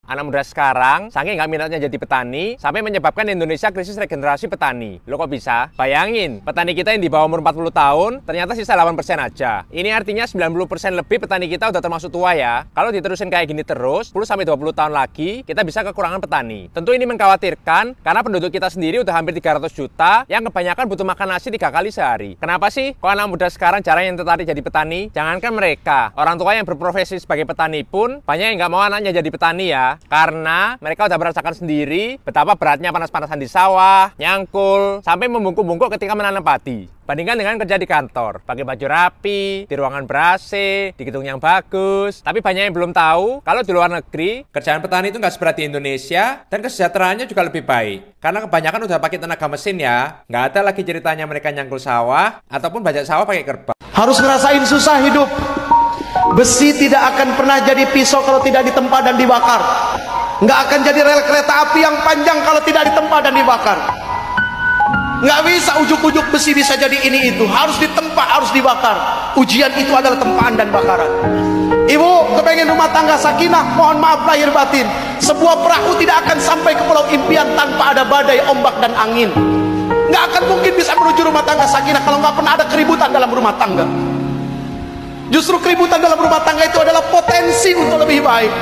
Anak muda sekarang saking nggak minatnya jadi petani sampai menyebabkan Indonesia krisis regenerasi petani. Lo kok bisa? Bayangin, petani kita yang di bawah umur 40 tahun ternyata sisa 8% aja. Ini artinya 90% lebih petani kita udah termasuk tua ya. Kalau diterusin kayak gini terus, 10-20 tahun lagi kita bisa kekurangan petani. Tentu ini mengkhawatirkan karena penduduk kita sendiri udah hampir 300 juta yang kebanyakan butuh makan nasi 3 kali sehari. Kenapa sih kok anak muda sekarang jarang yang tertarik jadi petani? Jangankan mereka, orang tua yang berprofesi sebagai petani pun banyak yang nggak mau anaknya jadi petani ya. Karena mereka udah merasakan sendiri betapa beratnya panas-panasan di sawah, nyangkul, sampai membungkuk-bungkuk ketika menanam padi. Bandingkan dengan kerja di kantor, pakai baju rapi, di ruangan ber-AC, di gedung yang bagus. Tapi banyak yang belum tahu kalau di luar negeri, kerjaan petani itu nggak seberat di Indonesia dan kesejahteraannya juga lebih baik. Karena kebanyakan udah pakai tenaga mesin ya. Nggak ada lagi ceritanya mereka nyangkul sawah ataupun bajak sawah pakai kerbau. Harus ngerasain susah hidup. Besi tidak akan pernah jadi pisau kalau tidak ditempa dan dibakar. Nggak akan jadi rel kereta api yang panjang kalau tidak ditempa dan dibakar. Nggak bisa ujuk-ujuk besi bisa jadi ini itu. Harus ditempa, harus dibakar. Ujian itu adalah tempaan dan bakaran. Ibu kepengen rumah tangga sakinah, mohon maaf lahir batin. Sebuah perahu tidak akan sampai ke pulau impian tanpa ada badai, ombak dan angin. Nggak akan mungkin bisa menuju rumah tangga sakinah kalau nggak pernah ada keributan dalam rumah tangga. Justru keributan dalam rumah tangga itu adalah potensi untuk lebih baik.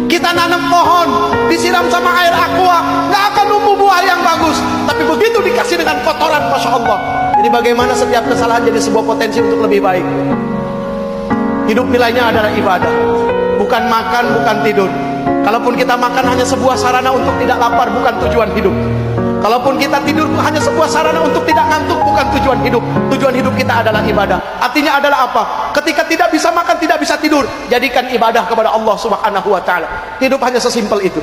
Kita nanam pohon, disiram sama air aqua, nggak akan tumbuh buah yang bagus. Tapi begitu dikasih dengan kotoran, Masya Allah. Jadi bagaimana setiap kesalahan jadi sebuah potensi untuk lebih baik. Hidup nilainya adalah ibadah. Bukan makan, bukan tidur. Kalaupun kita makan hanya sebuah sarana untuk tidak lapar, bukan tujuan hidup. Kalaupun kita tidur hanya sebuah sarana untuk tidak ngantuk, bukan tujuan hidup. Tujuan hidup kita adalah ibadah. Artinya adalah apa? Ketika tidak bisa makan, tidak bisa tidur, jadikan ibadah kepada Allah Subhanahu wa ta'ala. Hidup hanya sesimpel itu.